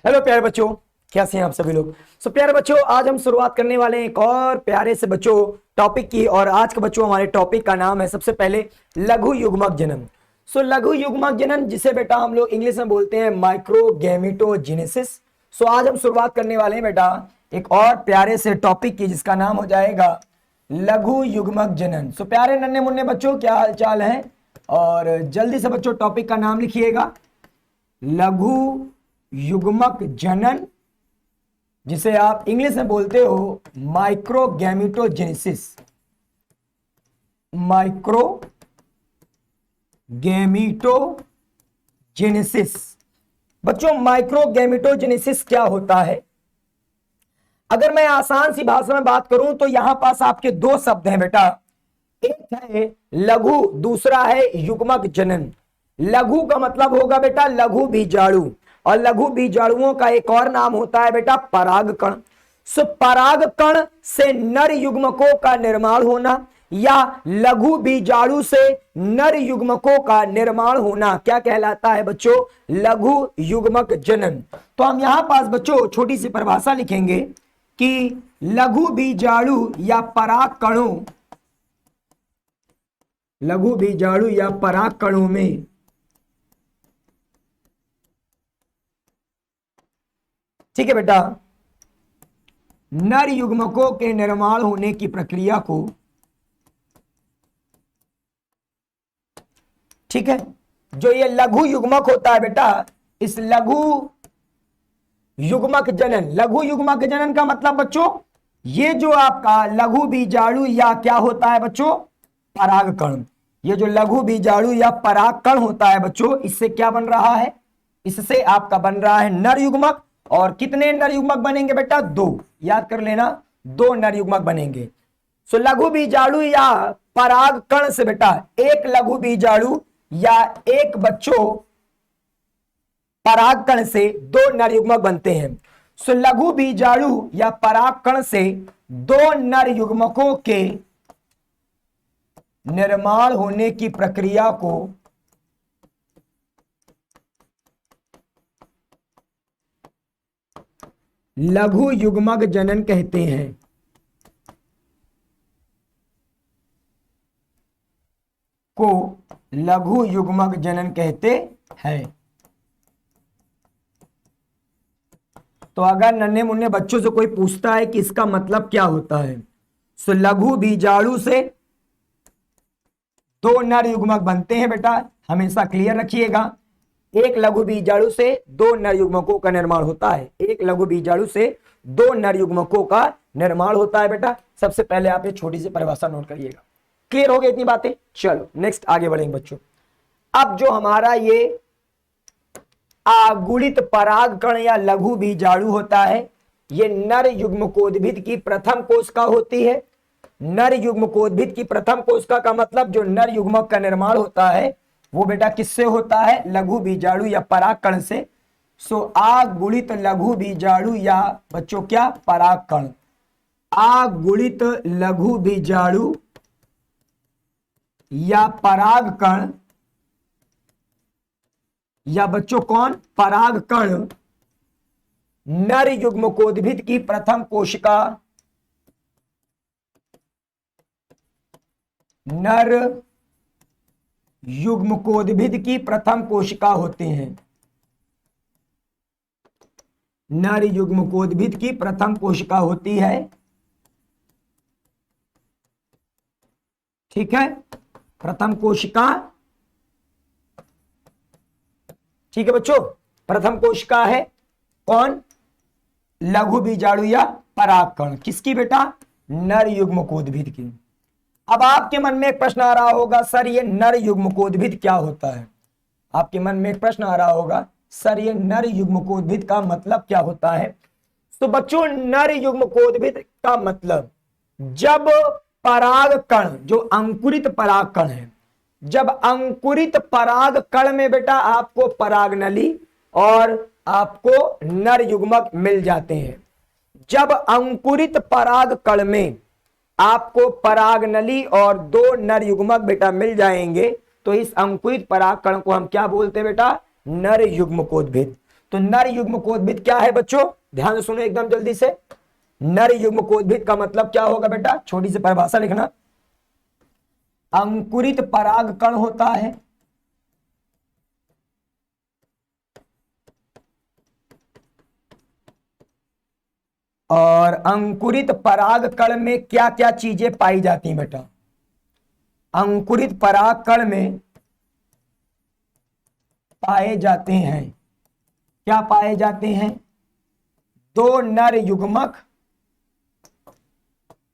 Hello प्यारे बच्चों, कैसे हैं आप सभी लोग। प्यारे बच्चों, आज हम शुरुआत करने वाले हैं एक और प्यारे से बच्चों टॉपिक की। और आज के बच्चों हमारे टॉपिक का नाम है सबसे पहले लघु युग्मक जनन। लघु युग्मक जनन, जिसे बेटा हम लोग इंग्लिश में बोलते हैं माइक्रोगैमेटोजेनेसिस। आज हम शुरुआत करने वाले हैं बेटा एक और प्यारे से टॉपिक की, जिसका नाम हो जाएगा लघु युग्मक जनन। प्यारे नन्हे मुन्ने बच्चों, क्या हाल चाल है। और जल्दी से बच्चों टॉपिक का नाम लिखिएगा, लघु युग्मक जनन, जिसे आप इंग्लिश में बोलते हो माइक्रोगैमेटोजेनेसिस। माइक्रोगैमेटोजेनेसिस बच्चों, माइक्रोगैमेटोजेनेसिस क्या होता है। अगर मैं आसान सी भाषा में बात करूं तो यहां पास आपके दो शब्द हैं बेटा, एक है लघु, दूसरा है युग्मक जनन। लघु का मतलब होगा बेटा लघु बीजाणु, और लघु बीजाणुओं का एक और नाम होता है बेटा परागकण। परागकण से नर युग्मकों का निर्माण होना या लघु बीजाणु से नर युग्मकों का निर्माण होना क्या कहलाता है बच्चों, लघु युग्मक जनन। तो हम यहां पास बच्चों छोटी सी परिभाषा लिखेंगे कि लघु बीजाणु या परागकणों, लघु बीजाणु या परागकणों में ठीक है बेटा, नर युग्मकों के निर्माण होने की प्रक्रिया को, ठीक है, जो ये लघु युग्मक होता है बेटा, इस लघु युग्मक जनन, लघु युग्मक जनन का मतलब बच्चों ये जो आपका लघु बीजाणु या क्या होता है बच्चों, परागकण। ये जो लघु बीजाणु या परागकण होता है बच्चों, इससे क्या बन रहा है, इससे आपका बन रहा है नर युग्मक। और कितने नर युग्मक बनेंगे बेटा, दो, याद कर लेना, दो नर युग्मक बनेंगे। लघु बीजाणु या परागकण से बेटा एक लघु बीजाणु या एक बच्चों परागकण से दो नर युग्मक बनते हैं। लघु बीजाणु या परागकण से दो नर युग्मकों के निर्माण होने की प्रक्रिया को लघु युग्मक जनन कहते हैं। को लघु युग्मक जनन कहते हैं। तो अगर नन्हे मुन्ने बच्चों से कोई पूछता है कि इसका मतलब क्या होता है, तो लघु बीजाणु से दो नर युग्मक बनते हैं बेटा, हमेशा क्लियर रखिएगा। एक लघु बीजाणु से दो नर युग्मकों का निर्माण होता है, एक लघु बीजाणु से दो नर युग्मकों का निर्माण होता है बेटा। सबसे पहले आप ये छोटी सी परिभाषा नोट करिएगा। क्लियर हो गई इतनी बातें, चलो नेक्स्ट आगे बढ़ेंगे बच्चों। अब जो हमारा ये आगुणित परागकण या लघु बीजाणु होता है, ये नर युग्मकोद्भिद की प्रथम कोशिका होती है। नर युग्मकोद्भिद की प्रथम कोशिका का मतलब जो नर युग्मक का निर्माण होता है वो बेटा किससे होता है, लघु बीजाणु या परागकण से। आगुणित लघु बीजाणु या बच्चों क्या, परागकण। आगुणित लघु बीजाणु या परागकण या बच्चों कौन, परागकण नर युग्मकोद्भिद की प्रथम कोशिका, नर युग्मकोद्भिद की प्रथम कोशिका होते हैं। नर युग्मकोद्भिद की प्रथम कोशिका होती है, ठीक है, प्रथम कोशिका, ठीक है बच्चों, प्रथम कोशिका है कौन, लघु बीजाणु या परागकण, किसकी बेटा, नर युग्मकोद्भिद की। अब आपके मन में एक प्रश्न आ रहा होगा, सर ये नर युग्मकोद्भिद क्या होता है। आपके मन में एक प्रश्न आ रहा होगा, सर ये नर युग्मकोद्भिद का मतलब क्या होता है। तो बच्चों नर युग्मकोद्भिद का मतलब, जब परागकण जो अंकुरित परागकण है, जब अंकुरित परागकण में बेटा आपको परागनली और आपको नर युग्मक मिल जाते हैं। जब अंकुरित परागकण में आपको परागनली और दो नर युग्मक बेटा मिल जाएंगे, तो इस अंकुरित परागकण को हम क्या बोलते हैं बेटा, नर युग्मकोद्भिद। तो नर युग्मकोद्भिद क्या है बच्चों, ध्यान से सुनो एकदम जल्दी से। नर युग्मकोद्भिद का मतलब क्या होगा बेटा, छोटी सी परिभाषा लिखना। अंकुरित परागकण होता है, और अंकुरित परागकण में क्या क्या चीजें पाई जाती हैं बेटा। अंकुरित परागकण में पाए जाते हैं, क्या पाए जाते हैं, दो नर युग्मक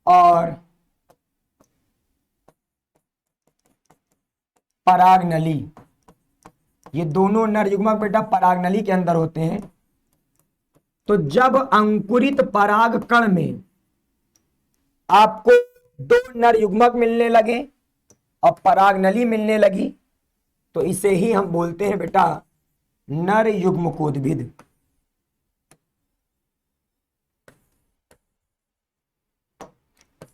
और परागनली। ये दोनों नर युग्मक बेटा परागनली के अंदर होते हैं। तो जब अंकुरित परागकण में आपको दो नर युग्मक मिलने लगे और परागनली मिलने लगी, तो इसे ही हम बोलते हैं बेटा नर युग्मकोद्भिद।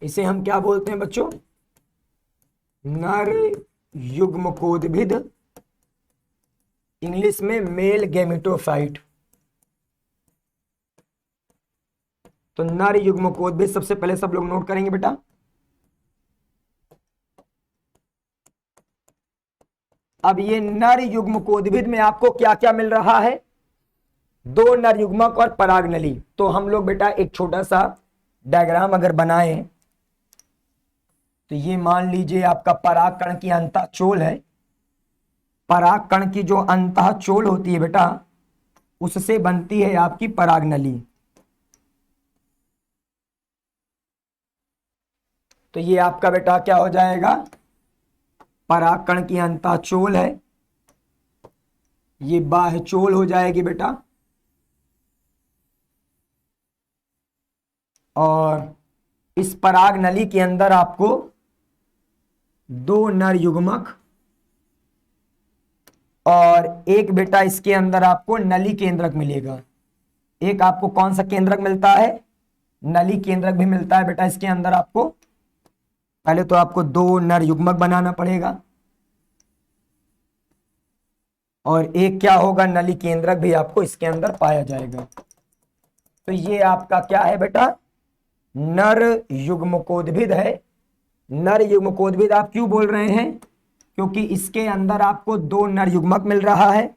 इसे हम क्या बोलते हैं बच्चों, नर युग्मकोद्भिद, इंग्लिश में मेल गैमेटोफाइट। तो नर युग्मकोद्भिद सबसे पहले सब लोग नोट करेंगे बेटा। अब ये नर युग्मकोद्भिद में आपको क्या क्या मिल रहा है, दो नर युग्मक और परागनली। तो हम लोग बेटा एक छोटा सा डायग्राम अगर बनाएं, तो ये मान लीजिए आपका परागकण की अंतःचोल है। परागकण की जो अंतःचोल होती है बेटा, उससे बनती है आपकी परागनली। तो ये आपका बेटा क्या हो जाएगा, परागकण की अंतःचोल है, ये बाह्यचोल हो जाएगी बेटा, और इस परागनली के अंदर आपको दो नर युग्मक और एक बेटा इसके अंदर आपको नली केंद्रक मिलेगा। एक आपको कौन सा केंद्रक मिलता है, नली केंद्रक भी मिलता है बेटा इसके अंदर आपको। पहले तो आपको दो नर युग्मक बनाना पड़ेगा, और एक क्या होगा, नली केंद्रक भी आपको इसके अंदर पाया जाएगा। तो ये आपका क्या है बेटा, नर युग्मकोद्भिद है। नर युग्मकोद्भिद आप क्यों बोल रहे हैं, क्योंकि इसके अंदर आपको दो नर युग्मक मिल रहा है,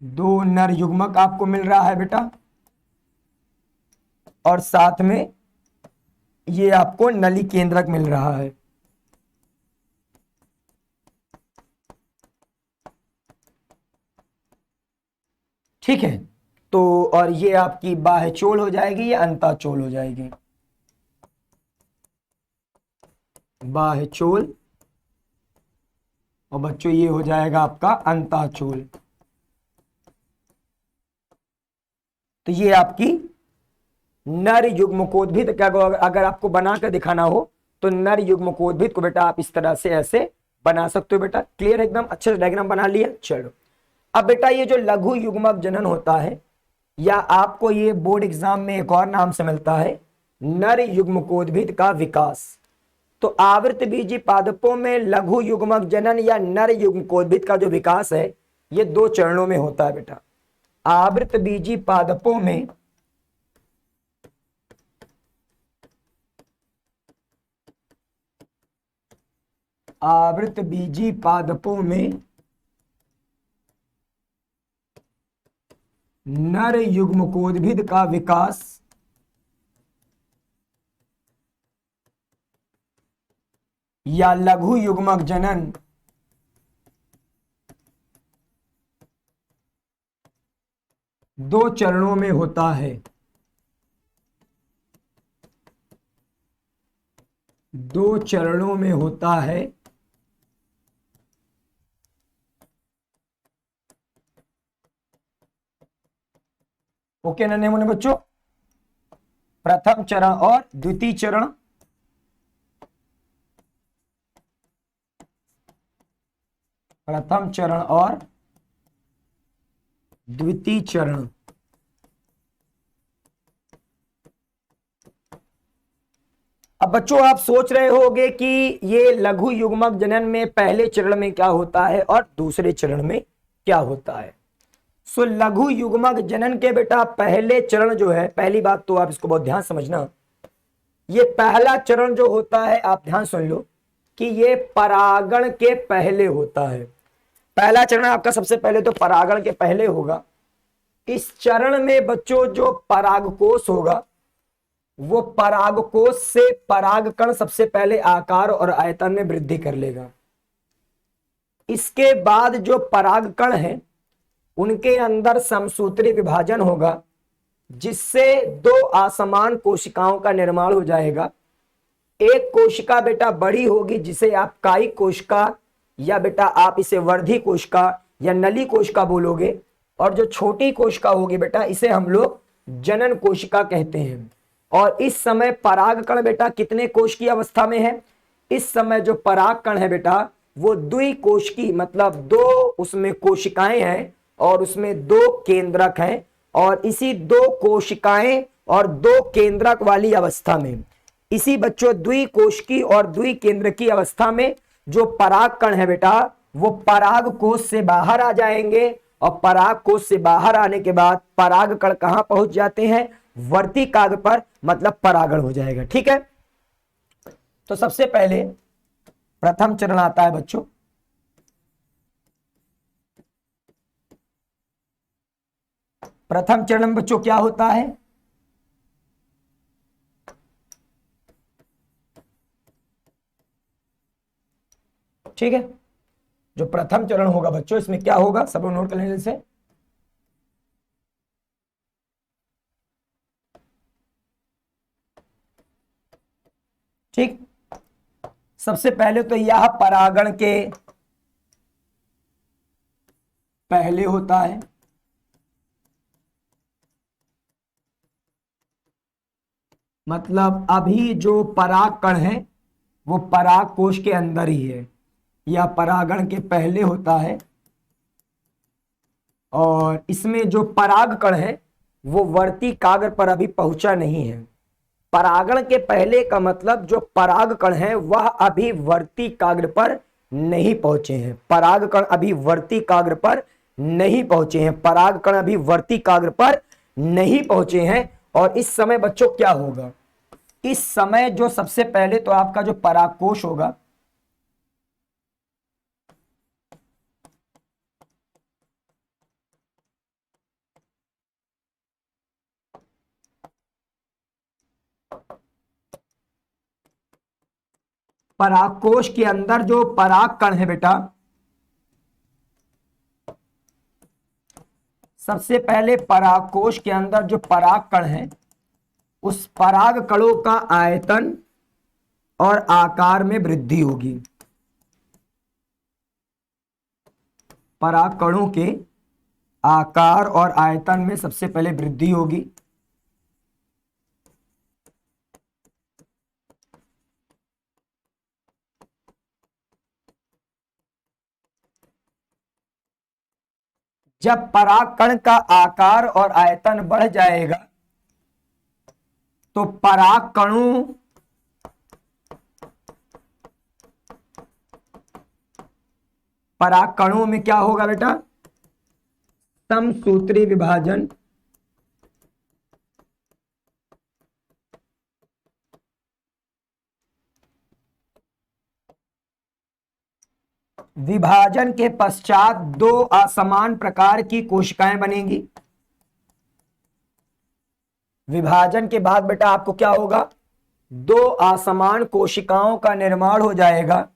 दो नर युग्मक आपको मिल रहा है बेटा, और साथ में ये आपको नली केंद्रक मिल रहा है। ठीक है, तो और ये आपकी बाह्यचोल हो जाएगी या अंतःचोल हो जाएगी, बाह्यचोल, और बच्चों ये हो जाएगा आपका अंतःचोल। तो ये आपकी नर युग्मकोद्भिद का अगर आपको बना कर दिखाना हो, तो नर युग्मकोद्भिद को बेटा आप इस तरह से ऐसे बना सकते हो बेटा। क्लियर, एकदम अच्छे से डायग्राम बना लिया। चलो अब बेटा ये जो लघु युग्मक जनन होता है, या आपको ये बोर्ड एग्जाम में एक और नाम से मिलता है, नर युग्मकोद्भिद का विकास। तो आवृतबीजी पादपों में लघु युग्मक जनन या नर युग्मकोद्भिद का जो विकास है, ये दो चरणों में होता है बेटा। आवृतबीजी पादपों में आवृतबीजी पादपों में नर युग्मकोद्भिद का विकास या लघु युग्मक जनन दो चरणों में होता है, दो चरणों में होता है। ओके नन्हे मुन्ने बच्चों, प्रथम चरण और द्वितीय चरण। प्रथम चरण और द्वितीय चरण। अब बच्चों आप सोच रहे होंगे कि ये लघु युग्मक जनन में पहले चरण में क्या होता है और दूसरे चरण में क्या होता है। सो लघु युग्मक जनन के बेटा पहले चरण जो है, पहली बात तो आप इसको बहुत ध्यान समझना, ये पहला चरण जो होता है आप ध्यान सुन लो कि ये परागण के पहले होता है। पहला चरण आपका सबसे पहले तो परागण के पहले होगा। इस चरण में बच्चों जो परागकोश होगा वो परागकोश से परागकण सबसे पहले आकार और आयतन में वृद्धि कर लेगा। इसके बाद जो परागकण है उनके अंदर समसूत्री विभाजन होगा, जिससे दो असमान कोशिकाओं का निर्माण हो जाएगा। एक कोशिका बेटा बड़ी होगी जिसे आप कायिक कोशिका या बेटा आप इसे वर्धी कोशिका या नली कोशिका बोलोगे, और जो छोटी कोशिका होगी बेटा इसे हम लोग जनन कोशिका कहते हैं। और इस समय परागकण बेटा कितने कोश की अवस्था में है? इस समय जो परागकण है बेटा वो द्विकोशिकी, मतलब दो उसमें कोशिकाएं हैं और उसमें दो केंद्रक हैं, और इसी दो कोशिकाएं और दो केंद्रक वाली अवस्था में, इसी बच्चों द्विकोशिकी और द्विकेंद्रकी अवस्था में जो परागकण है बेटा वो परागकोश से बाहर आ जाएंगे, और परागकोश से बाहर आने के बाद परागकण कहां पहुंच जाते हैं? वर्तिकाग्र पर, मतलब परागण हो जाएगा। ठीक है, तो सबसे पहले प्रथम चरण आता है बच्चों प्रथम चरण में बच्चों क्या होता है? ठीक है, जो प्रथम चरण होगा बच्चों इसमें क्या होगा सब लोग नोट कर लेने से। ठीक, सबसे पहले तो यह परागण के पहले होता है। मतलब अभी जो परागकण है वो पराग कोश के अंदर ही है, यह परागण के पहले होता है। और इसमें जो परागकण है वो वर्तिकाग्र पर अभी पहुंचा नहीं है। परागण के पहले का मतलब जो परागकण है वह अभी वर्तिकाग्र पर नहीं पहुंचे हैं। परागकण अभी वर्तिकाग्र पर नहीं पहुंचे हैं, परागकण अभी वर्तिकाग्र पर नहीं पहुंचे हैं। और इस समय बच्चों क्या होगा? इस समय जो सबसे पहले तो आपका जो परागकोश होगा परागकोश के अंदर जो परागकण है बेटा, सबसे पहले परागकोश के अंदर जो परागकण है उस परागकणों का आयतन और आकार में वृद्धि होगी। परागकणों के आकार और आयतन में सबसे पहले वृद्धि होगी। जब परागकण का आकार और आयतन बढ़ जाएगा तो परागकणों में क्या होगा बेटा? समसूत्री विभाजन। विभाजन के पश्चात दो असमान प्रकार की कोशिकाएं बनेंगी। विभाजन के बाद बेटा आपको क्या होगा? दो असमान कोशिकाओं का निर्माण हो जाएगा।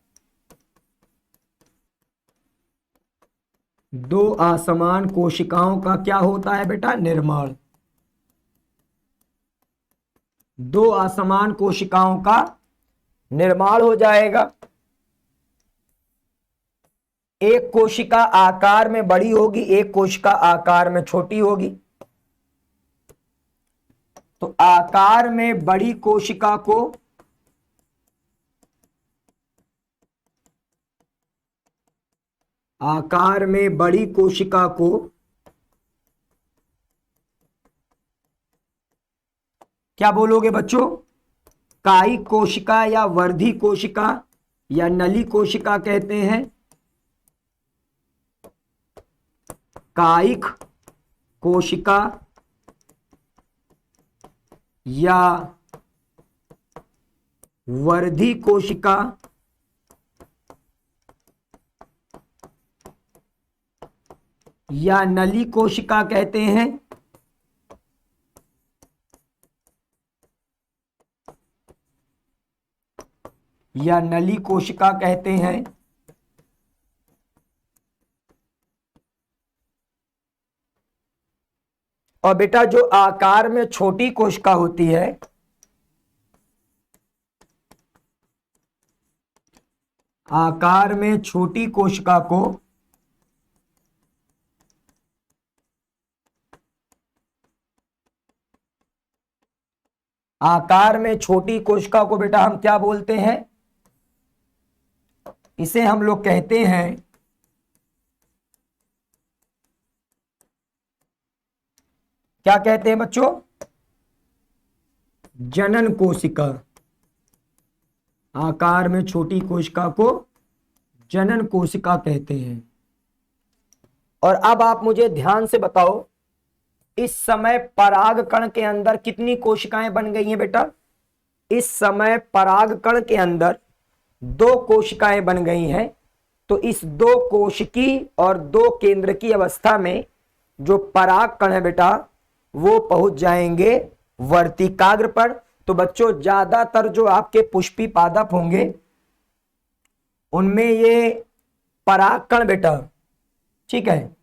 दो असमान कोशिकाओं का क्या होता है बेटा? निर्माण। दो असमान कोशिकाओं का निर्माण हो जाएगा। एक कोशिका आकार में बड़ी होगी, एक कोशिका आकार में छोटी होगी। तो आकार में बड़ी कोशिका को क्या बोलोगे बच्चों? कायिक कोशिका या वर्धी कोशिका या नली कोशिका कहते हैं। कायिक कोशिका या वर्धी कोशिका या नली कोशिका कहते हैं। या नली कोशिका कहते हैं। और बेटा जो आकार में छोटी कोशिका होती है, आकार में छोटी कोशिका को आकार में छोटी कोशिका को बेटा हम क्या बोलते हैं? इसे हम लोग कहते हैं क्या कहते हैं बच्चों? जनन कोशिका। आकार में छोटी कोशिका को जनन कोशिका कहते हैं। और अब आप मुझे ध्यान से बताओ, इस समय परागकण के अंदर कितनी कोशिकाएं बन गई हैं बेटा? इस समय परागकण के अंदर 2 कोशिकाएं बन गई हैं। तो इस 2 कोशिकी और 2 केंद्र की अवस्था में जो परागकण है बेटा वो पहुंच जाएंगे वर्तिकाग्र पर। तो बच्चों ज्यादातर जो आपके पुष्पी पादप होंगे उनमें ये परागकण बेटा, ठीक है,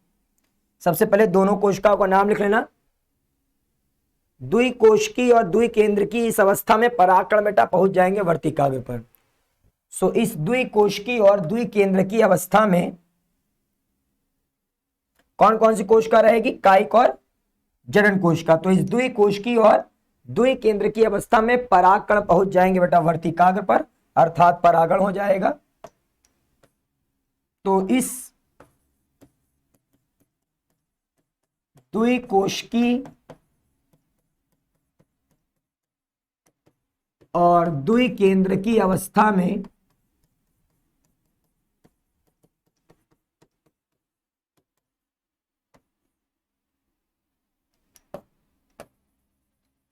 सबसे पहले दोनों कोशिकाओं का नाम लिख लेना। द्विकोशिकी और द्विकेंद्र की इस अवस्था में परागकण बेटा पहुंच जाएंगे वर्तिकाग्र पर। सो इस द्विकोशिकी और द्विकेंद्र की अवस्था में कौन कौन सी कोशिका रहेगी? कायिक और जनन कोशिका। तो इस द्विकोशिकी और द्विकेंद्र की अवस्था में परागकण पहुंच जाएंगे बेटा वर्तिकाग्र पर, अर्थात परागण हो जाएगा। तो इस द्विकोशिकी और द्विकेंद्र की अवस्था में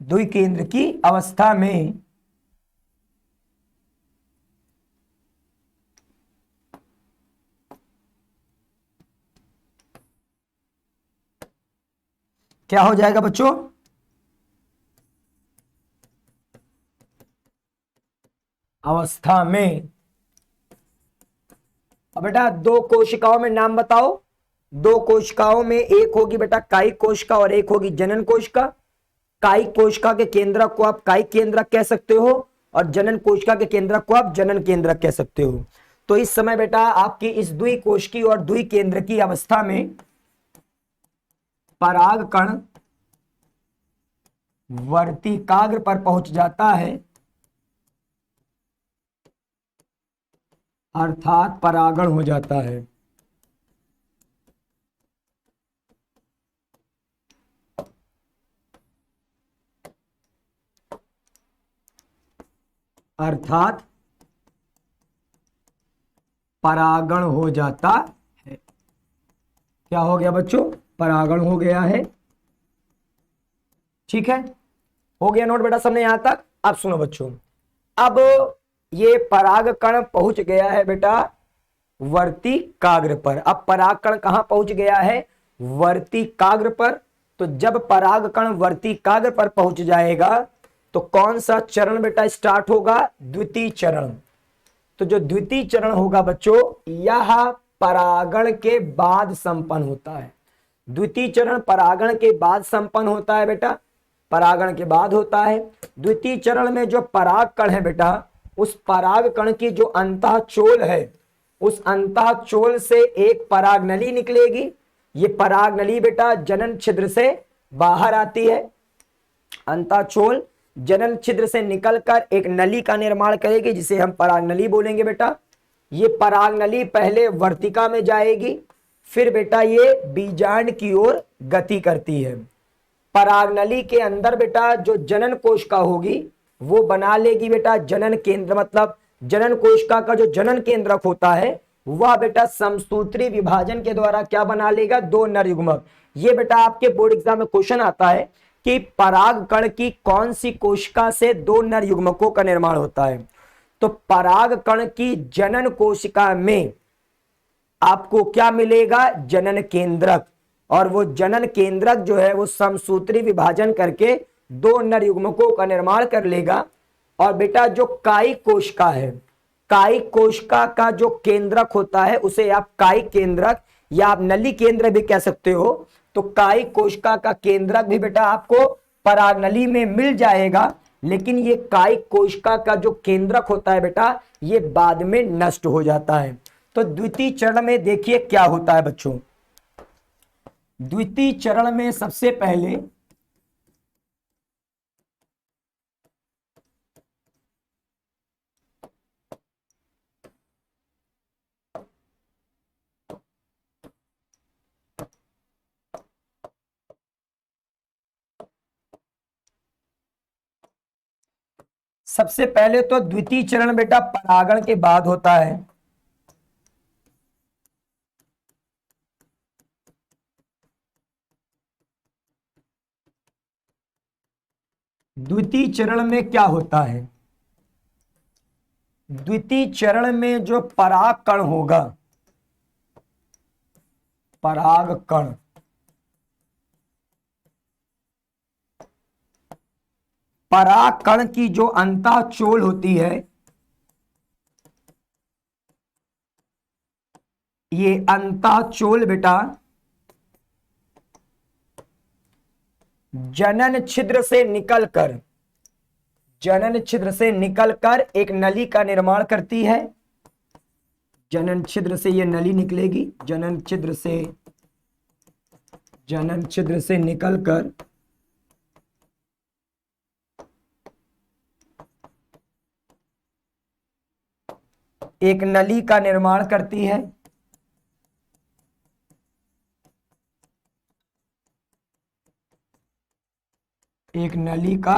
द्विकेंद्र की अवस्था में क्या हो जाएगा बच्चों? अवस्था में। अब बेटा 2 कोशिकाओं में नाम बताओ। 2 कोशिकाओं में एक होगी बेटा कायिक कोशिका और एक होगी जनन कोशिका। कायिक कोशिका के केंद्रक को आप कायिक केंद्रक कह सकते हो और जनन कोशिका के केंद्रक को आप जनन केंद्रक कह सकते हो। तो इस समय बेटा आपकी इस द्विकोशिकी और द्विकेंद्र की अवस्था में परागकण वर्तिकाग्र पर पहुंच जाता है, अर्थात परागण हो जाता है। अर्थात परागण हो जाता है। क्या हो गया बच्चों? परागण हो गया है। ठीक है, हो गया नोट बेटा सबने यहां तक? अब सुनो बच्चों, अब ये परागकण पहुंच गया है बेटा वर्तिकाग्र पर। अब परागकण कहां पहुंच गया है? वर्तिकाग्र पर। तो जब परागकण वर्तिकाग्र पर पहुंच जाएगा तो कौन सा चरण बेटा स्टार्ट होगा? द्वितीय चरण। तो जो द्वितीय चरण होगा बच्चों, यह परागण के बाद संपन्न होता है। द्वितीय चरण परागण के बाद संपन्न होता है बेटा, परागण के बाद होता है। द्वितीय चरण में जो परागकण है बेटा, उस परागकण की जो अंतःचोल है, उस अंतःचोल से एक परागनली निकलेगी। ये परागनली बेटा जनन छिद्र से बाहर आती है। अंतःचोल जनन छिद्र से निकलकर एक नली का निर्माण करेगी जिसे हम परागनली बोलेंगे बेटा। ये परागनली पहले वर्तिका में जाएगी, फिर बेटा ये बीजांड की ओर गति करती है। परागनली के अंदर बेटा जो जनन कोशिका होगी, वो बना लेगी बेटा जनन केंद्र, मतलब जनन कोशिका का जो जनन केंद्रक होता है वह बेटा समसूत्री विभाजन के द्वारा क्या बना लेगा, दो नर युग्मक। ये बेटा आपके बोर्ड एग्जाम में क्वेश्चन आता है कि पराग कण की कौन सी कोशिका से दो नर युग्मकों का निर्माण होता है। तो पराग कण की जनन कोशिका में आपको क्या मिलेगा, जनन केंद्रक, और वो जनन केंद्रक जो है वो समसूत्री विभाजन करके दो नर युग्मकों का निर्माण कर लेगा। और बेटा जो कायिक कोशिका है, कायिक कोशिका का जो केंद्रक होता है उसे आप कायिक केंद्रक या आप नली केंद्र भी कह सकते हो। तो कायिक कोशिका का केंद्रक भी बेटा आपको परागनली में मिल जाएगा, लेकिन ये कायिक कोशिका का जो केंद्रक होता है बेटा ये बाद में नष्ट हो जाता है। तो द्वितीय चरण में देखिए क्या होता है बच्चों। द्वितीय चरण में सबसे पहले तो द्वितीय चरण बेटा परागण के बाद होता है। द्वितीय चरण में क्या होता है, द्वितीय चरण में जो पराग कण होगा, पराग कण, पराग कण की जो अंतःचोल होती है, ये अंतःचोल बेटा जनन छिद्र से निकलकर, जनन छिद्र से निकलकर एक नली का निर्माण करती है। जनन छिद्र से ये नली निकलेगी, जनन छिद्र से निकलकर एक नली का निर्माण करती है। एक नली का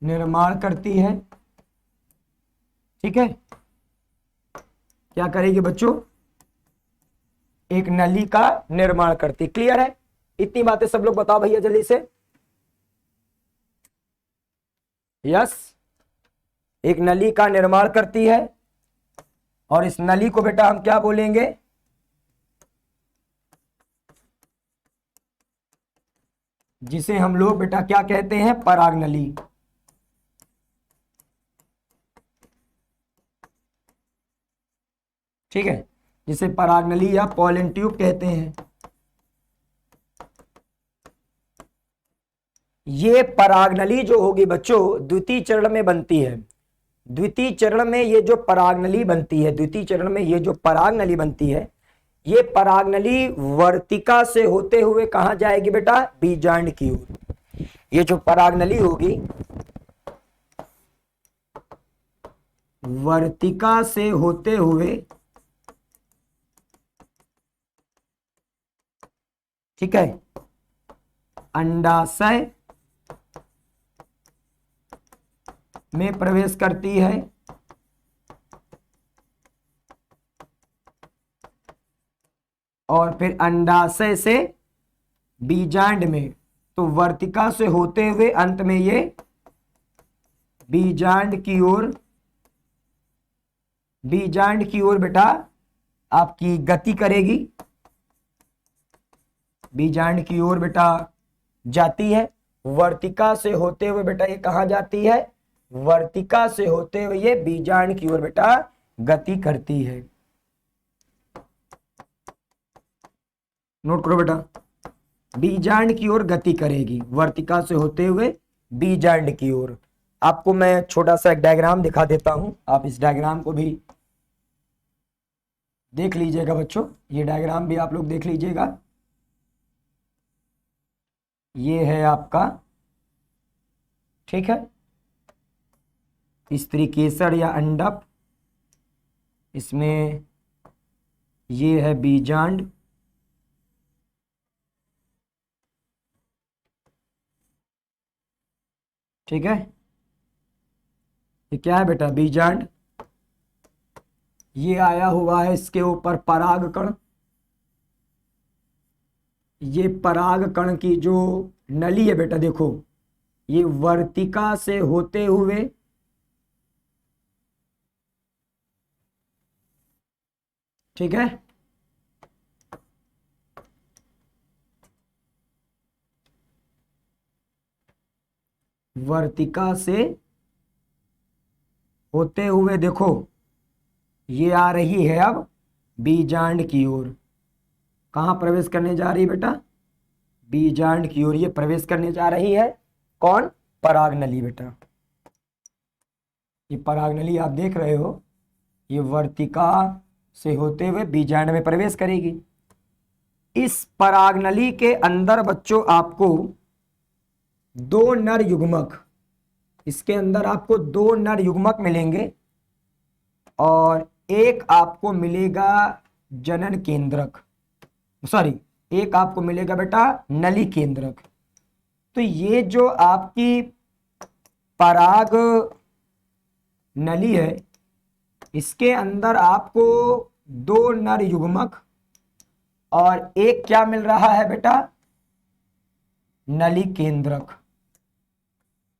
निर्माण करती है, ठीक है। क्या करेगी बच्चों, एक नली का निर्माण करती। क्लियर है, इतनी बातें सब लोग बताओ भैया जल्दी से। यस, एक नली का निर्माण करती है और इस नली को बेटा हम क्या बोलेंगे, जिसे हम लोग बेटा क्या कहते हैं, पराग नली। ठीक है, जिसे पराग नली या पॉलन ट्यूब कहते हैं। ये परागनली जो होगी बच्चों द्वितीय चरण में बनती है। द्वितीय चरण में ये जो परागनली बनती है, द्वितीय चरण में ये जो परागनली बनती है, ये परागनली वर्तिका से होते हुए कहां जाएगी बेटा, बीजांड की ओर। ये जो परागनली होगी वर्तिका से होते हुए, ठीक है, अंडाशय में प्रवेश करती है और फिर अंडाशय से बीजांड में, तो वर्तिका से होते हुए अंत में ये बीजांड की ओर बेटा आपकी गति करेगी, बीजांड की ओर बेटा जाती है। वर्तिका से होते हुए बेटा ये कहां जाती है, वर्तिका से होते हुए ये बीजांड की ओर बेटा गति करती है। नोट करो बेटा, बीजांड की ओर गति करेगी, वर्तिका से होते हुए बीजांड की ओर। आपको मैं छोटा सा एक डायग्राम दिखा देता हूं, आप इस डायग्राम को भी देख लीजिएगा बच्चों, ये डायग्राम भी आप लोग देख लीजिएगा। ये है आपका, ठीक है, स्त्री केसर या अंडप, इसमें ये है बीजांड, ठीक है, ये क्या है बेटा, बीजांड। ये आया हुआ है इसके ऊपर परागकण। ये परागकण की जो नली है बेटा, देखो ये वर्तिका से होते हुए ठीक है, वर्तिका से होते हुए देखो ये आ रही है अब बीजांड की ओर। कहां प्रवेश करने जा रही है बेटा, बीजांड की ओर ये प्रवेश करने जा रही है। कौन, पराग नली बेटा। ये पराग नली आप देख रहे हो, ये वर्तिका से होते हुए बीजांड में प्रवेश करेगी। इस पराग नली के अंदर बच्चों आपको दो नर युग्मक, इसके अंदर आपको दो नर युग्मक मिलेंगे और एक आपको मिलेगा जनन केंद्रक, सॉरी एक आपको मिलेगा बेटा नली केंद्रक। तो ये जो आपकी पराग नली है, इसके अंदर आपको दो नर युग्मक और एक क्या मिल रहा है बेटा, नली केंद्रक।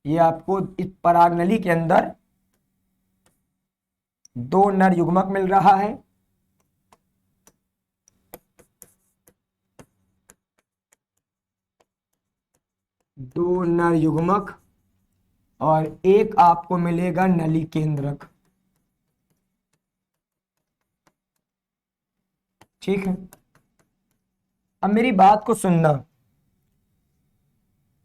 ये आपको इस पराग नली के अंदर दो नर युग्मक मिल रहा है दो नर युग्मक और एक आपको मिलेगा नली केंद्रक। ठीक है, अब मेरी बात को सुनना।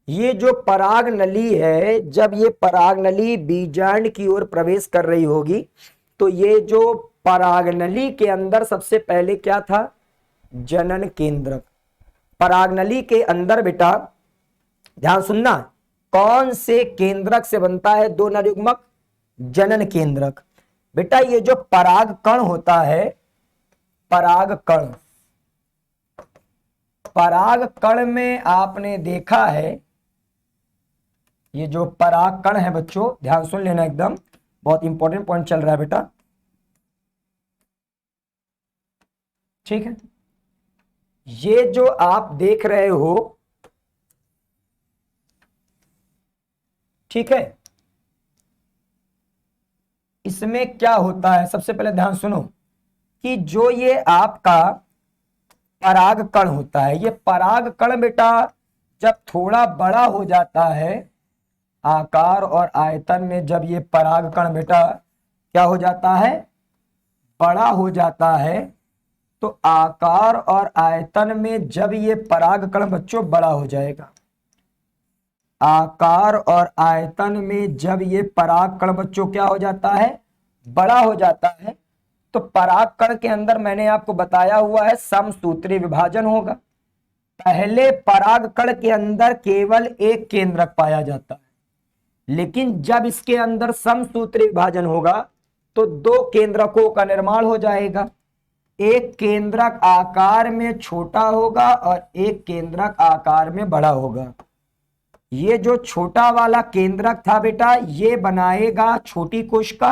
ये जो पराग नली है, जब ये पराग नली बीजांड की ओर प्रवेश कर रही होगी तो ये जो पराग नली के अंदर सबसे पहले क्या था, जनन केंद्रक। पराग नली के अंदर बेटा ध्यान सुनना, कौन से केंद्रक से बनता है दो नर युग्मक, जनन केंद्रक। बेटा ये जो पराग कण होता है, पराग कण, पराग कण में आपने देखा है, ये जो पराग कण है बच्चों ध्यान सुन लेना, एकदम बहुत इंपॉर्टेंट पॉइंट चल रहा है बेटा। ठीक है, ये जो आप देख रहे हो, ठीक है, इसमें क्या होता है, सबसे पहले ध्यान सुनो कि जो ये आपका पराग कण होता है, ये पराग कण बेटा जब थोड़ा बड़ा हो जाता है आकार और आयतन में, जब ये पराग कण बेटा क्या हो जाता है, बड़ा हो जाता है, तो आकार और आयतन में जब ये पराग कण बच्चों बड़ा हो जाएगा, आकार और आयतन में जब ये पराग कण बच्चों क्या हो जाता है, बड़ा हो जाता है, तो पराग कण के अंदर मैंने आपको बताया हुआ है समसूत्री विभाजन होगा। पहले पराग कण के अंदर केवल एक केंद्रक पाया जाता है, लेकिन जब इसके अंदर समसूत्री विभाजन होगा तो दो केंद्रकों का निर्माण हो जाएगा। एक केंद्रक आकार में छोटा होगा और एक केंद्रक आकार में बड़ा होगा। ये जो छोटा वाला केंद्रक था बेटा, ये बनाएगा छोटी कोशिका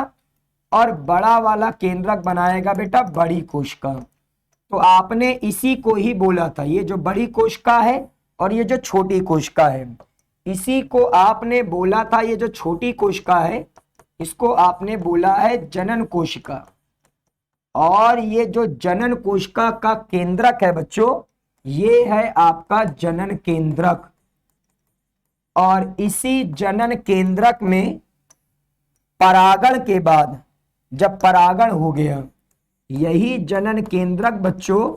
और बड़ा वाला केंद्रक बनाएगा बेटा बड़ी कोशिका। तो आपने इसी को ही बोला था, ये जो बड़ी कोशिका है और ये जो छोटी कोशिका है, इसी को आपने बोला था, ये जो छोटी कोशिका है इसको आपने बोला है जनन कोशिका, और ये जो जनन कोशिका का केंद्रक है बच्चों, ये है आपका जनन केंद्रक। और इसी जनन केंद्रक में परागण के बाद, जब परागण हो गया, यही जनन केंद्रक बच्चों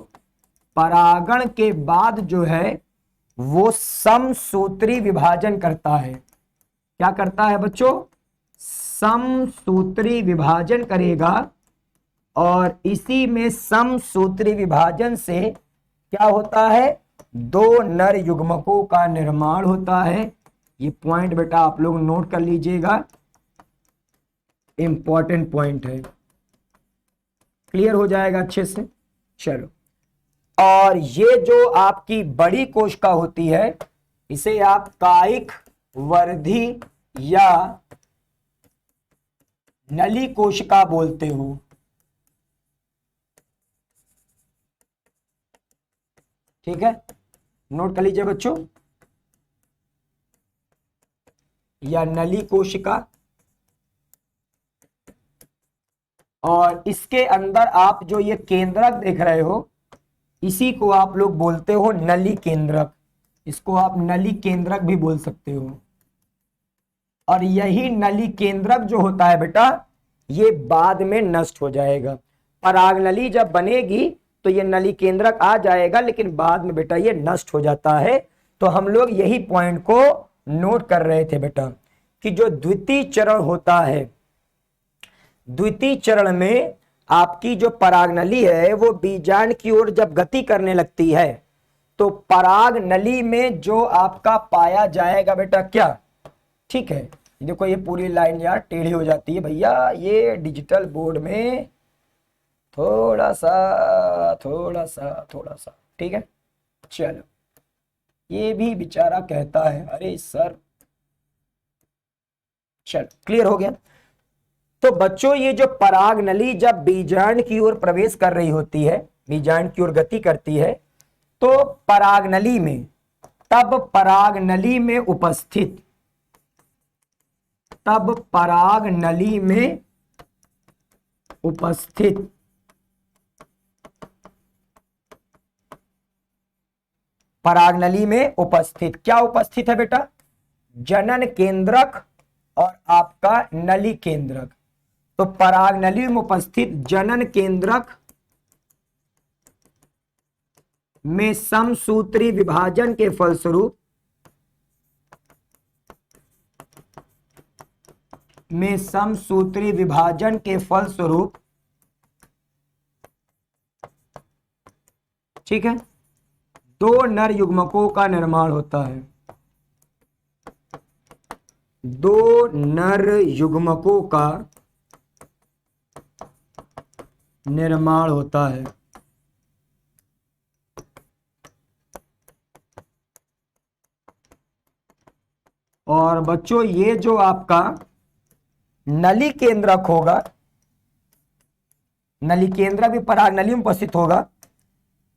परागण के बाद जो है वो समसूत्री विभाजन करता है। क्या करता है बच्चों, समसूत्री विभाजन करेगा, और इसी में समसूत्री विभाजन से क्या होता है, दो नर युग्मकों का निर्माण होता है। ये पॉइंट बेटा आप लोग नोट कर लीजिएगा, इंपॉर्टेंट पॉइंट है, क्लियर हो जाएगा अच्छे से। चलो, और ये जो आपकी बड़ी कोशिका होती है इसे आप कायिक वर्धी या नली कोशिका बोलते हो। ठीक है, नोट कर लीजिए बच्चों, या नली कोशिका। और इसके अंदर आप जो ये केंद्रक देख रहे हो, इसी को आप लोग बोलते हो नली केंद्रक। इसको आप नली केंद्रक भी बोल सकते हो। और यही नली केंद्रक जो होता है बेटा, ये बाद में नष्ट हो जाएगा। परागनली जब बनेगी तो ये नली केंद्रक आ जाएगा, लेकिन बाद में बेटा ये नष्ट हो जाता है। तो हम लोग यही पॉइंट को नोट कर रहे थे बेटा, कि जो द्वितीय चरण होता है, द्वितीय चरण में आपकी जो परागनली है वो बीजांड की ओर जब गति करने लगती है, तो पराग नली में जो आपका पाया जाएगा बेटा क्या, ठीक है, देखो ये पूरी लाइन यार टेढ़ी हो जाती है भैया, ये डिजिटल बोर्ड में थोड़ा सा थोड़ा सा थोड़ा सा, ठीक है। चलो, ये भी बेचारा कहता है अरे सर, चलो क्लियर हो गया। तो बच्चों ये जो पराग नली जब बीजांड की ओर प्रवेश कर रही होती है, बीजांड की ओर गति करती है, तो परागनली में, तब परागनली में उपस्थित, तब परागनली में उपस्थित परागनली में उपस्थित क्या उपस्थित है बेटा, जनन केंद्रक और आपका नली केंद्रक। तो परागनली में उपस्थित जनन केंद्रक में समसूत्री विभाजन के फलस्वरूप, में समसूत्री विभाजन के फलस्वरूप, ठीक है, दो नर युग्मकों का निर्माण होता है। दो नर युग्मकों का निर्माण होता है। और बच्चों ये जो आपका नली केंद्रक होगा, नली केंद्रक भी परागनली में उपस्थित होगा।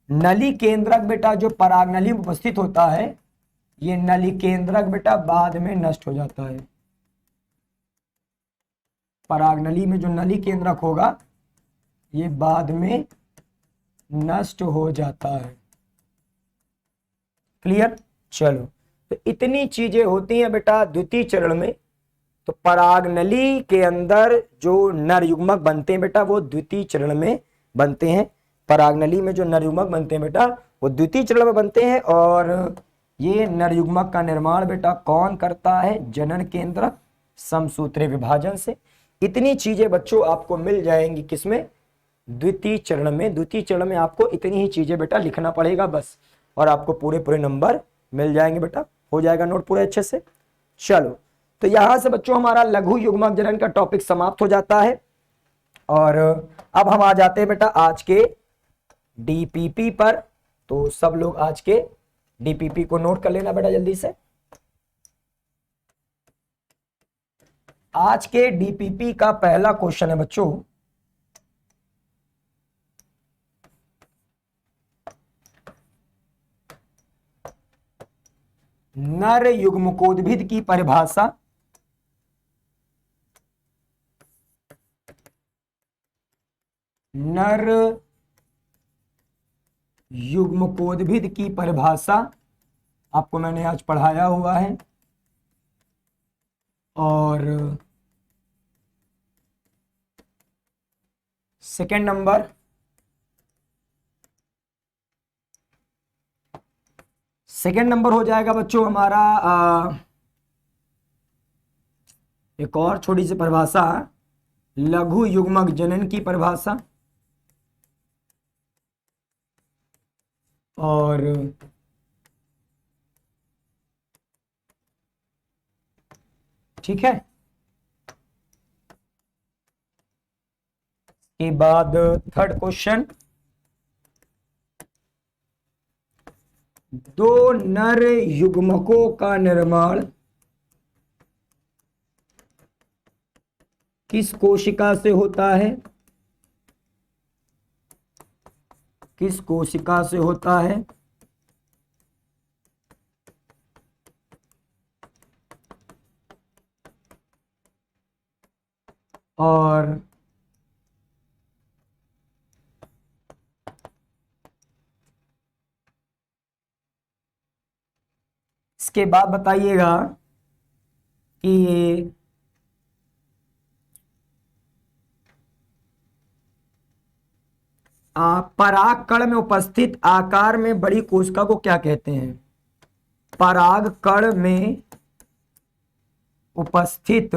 नली केंद्रक बेटा जो परागनली में उपस्थित होता है, ये नली केंद्रक बेटा बाद में नष्ट हो जाता है। परागनली में जो नली केंद्रक होगा ये बाद में नष्ट हो जाता है। क्लियर, चलो, तो इतनी चीजें होती हैं बेटा द्वितीय चरण में। तो परागनली के अंदर जो नर युग्मक बनते हैं बेटा वो द्वितीय चरण में बनते हैं। परागनली में जो नर युग्मक बनते हैं बेटा वो द्वितीय चरण में बनते हैं। और ये नर युग्मक का निर्माण बेटा कौन करता है, जनन केंद्रक समसूत्री विभाजन से। इतनी चीजें बच्चों आपको मिल जाएंगी किसमें, द्वितीय चरण में। द्वितीय चरण में आपको इतनी ही चीजें बेटा लिखना पड़ेगा बस, और आपको पूरे पूरे नंबर मिल जाएंगे बेटा, हो जाएगा नोट पूरे अच्छे से। चलो, तो यहां से बच्चों हमारा लघु युग्मक जनन का टॉपिक समाप्त हो जाता है। और अब हम आ जाते हैं बेटा आज के डीपीपी पर। तो सब लोग आज के डीपीपी को नोट कर लेना बेटा जल्दी से। आज के डीपीपी का पहला क्वेश्चन है बच्चों, नर युग्मकोद्भिद की परिभाषा। नर युग्मकोद्भिद की परिभाषा आपको मैंने आज पढ़ाया हुआ है। और सेकंड नंबर, हो जाएगा बच्चों हमारा एक और छोटी सी परिभाषा, लघु युग्मक जनन की परिभाषा। और ठीक है, के बाद थर्ड क्वेश्चन, दो नर युग्मकों का निर्माण किस कोशिका से होता है? किस कोशिका से होता है? और इसके बाद बताइएगा कि पराग में उपस्थित आकार में बड़ी कोशिका को क्या कहते हैं? पराग कण में उपस्थित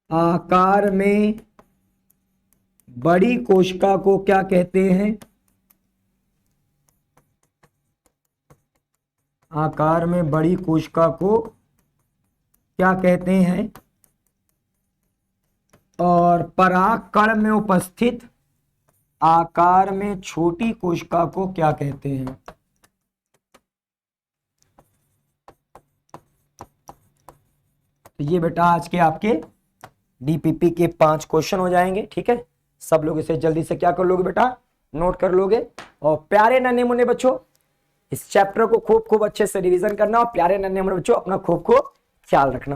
आकार में बड़ी कोशिका को क्या कहते हैं? आकार में बड़ी कोशिका को क्या कहते हैं? और पराग कण में उपस्थित आकार में छोटी कोशिका को क्या कहते हैं? तो ये बेटा आज के आपके डीपीपी के 5 क्वेश्चन हो जाएंगे। ठीक है, सब लोग इसे जल्दी से क्या कर लोगे बेटा, नोट कर लोगे। और प्यारे नन्हे मुन्ने बच्चों, इस चैप्टर को खूब खूब अच्छे से रिवीजन करना और प्यारे नन्हे मुन्ने बच्चों अपना खूब खूब ख्याल रखना।